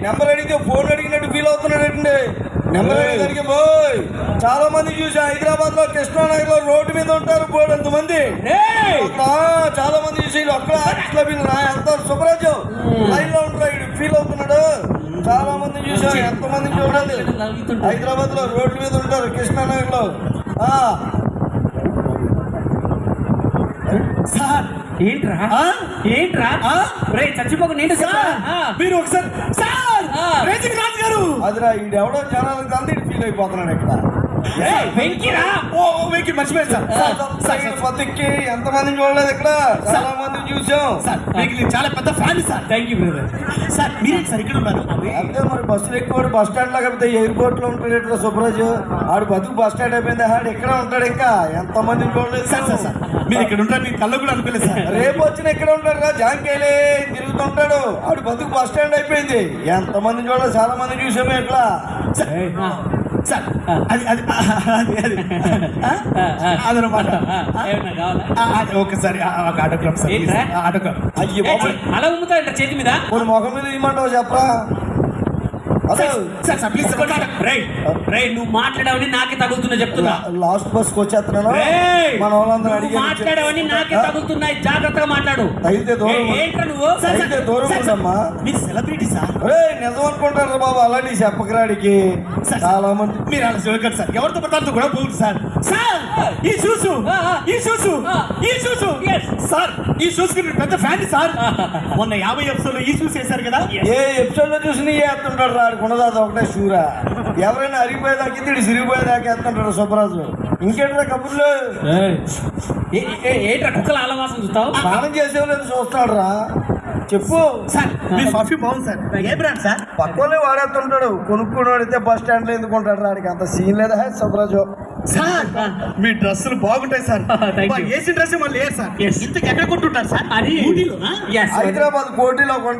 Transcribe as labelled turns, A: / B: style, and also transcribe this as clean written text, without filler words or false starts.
A: Number అడిగితే phone అడిగినట్టు feel అవుతున్నాడండి. Number అడిగేసరికి పోయ్ చాలా మంది చూసా. హైదరాబాద్ లో కృష్ణానగర్ లో రోడ్డు మీద ఉంటారు పోడంత మంది, చాలా మంది చూసి అక్కడ వెళ్తారు. సుబ్రాజు లైన్ లో ఉంటారు, ఫీల్ అవుతున్నాడు. చాలా మంది చూసా, ఎంత మంది చూడాలి. హైదరాబాద్ లో రోడ్డు మీద ఉంటారు కృష్ణానగర్ లో.
B: సార్ ఏంట్రా రే చచ్చిపోక నేను మీరు ఒకసారి సార్ రాజు గారు
A: అదిరా ఈడెవడో జనాలకు అంది ఫీల్ అయిపోతున్నాడు ఇక్కడ.
B: వెంకీ మర్చిపోయాను సార్.
A: పతికి ఎంత మంది చూడలేదు ఇక్కడ, చాలా మంది చూసాం.
B: చాలా పెద్ద fan sir. Thank you brother. Sir మీరేంటి సార్ ఇక్కడ ఉన్నారు?
A: అంటే మరి బస్సులు ఎక్కువ బస్ స్టాండ్ లో కాకపోతే ఎయిర్పోర్ట్ లో ఉంటాడు ఇక్కడ సుబ్రాజు. ఆడు బతుకు బస్ స్టాండ్ అయిపోయింది, ఆడు ఇక్కడ ఉంటాడు. ఇంకా ఎంత మంది చూడలేదు
B: సార్. మీరు ఇక్కడ ఉంటారు, మీ కళ్ళు కూడా అనుకోలేదు సార్.
A: రేపు వచ్చిన ఇక్కడ ఉంటాడు రా, జాంకేలే తిరుగుతుంటాడు. ఆడు బతుకు బస్ స్టాండ్ అయిపోయింది. ఎంత మంది చూడలేదు, చాలా మంది చూసాము ఇట్లా.
B: సార్ అది అది అది అదనమాట. ఒకసారి ఒక ఆటోగ్రాఫ్ సార్, ఆటోగ్రాఫ్.
A: అయ్యో
C: అలా ఉమ్ముతా చేతి మీద
A: ముఖం మీద ఇమ్మంటావు చెప్పరా?
C: నువ్వు మాట్లాడవని నాకే తగులుతున్నా చెప్తున్నా.
A: లాస్ట్ బస్ కి వచ్చేస్తున్నాను. మన వాళ్ళందరూ అడిగి
C: మాట్లాడవని నాకే తగులుతున్నాయి, జాగ్రత్తగా మాట్లాడు.
A: అయితే దూరం ఉండమ్మా.
B: మీరు సెలబ్రిటీ సార్.
A: నిజం అనుకుంటారు బాబు, అలాంటి చెప్పకరాడికి చాలా మంది.
B: మీరు అలా చూడకండి సార్, ఎవరితో పడతారు కూడా పోదు సార్. సార్ ఈ షూస్ సార్, ఈ షూస్ కి పెద్ద ఫ్యాన్ సార్. మొన్న 50 ఎపిసోడ్ ఈ షూస్ వేశారు కదా.
A: ఏ ఎపిసోడ్ లో చూసి వేస్తుంటాడు రా, కొనదా ఒకటే షూరా. ఎవరైనా అరిగిపోయేదాకా ఇద్దరు సిరిగిపోయేదాకా వేస్తుంటాడు సుబ్బరాజు. ఇంకేంటా కబుర్లు?
C: ఏంట్రా కుక్కల ఆలవాసం చూస్తావు?
A: స్నానం చేసేవాళ్ళు చూస్తాడు రా. చెప్పు
B: సార్, మీ పర్ఫ్యూమ్ బాగుంది సార్. ఏ బ్రాండ్ సార్?
A: పక్కనే వాడేస్తుంటాడు. కొనుక్కుని వాడితే బస్ స్టాండ్ లో ఎందుకుంటాడు రా, ఆడికి అంత సీన్ లేదా సుబ్బరాజు.
B: సార్ మీ డ్రెస్సులు బాగుంటాయి సార్. వేసిన డ్రెస్ మళ్ళీ సార్. ఇంతకు ఎక్కడ కొంటుంటారు సార్?
C: అది
B: ఊటీలోనా?
A: హైదరాబాద్ కోటిలో కొంటాడు.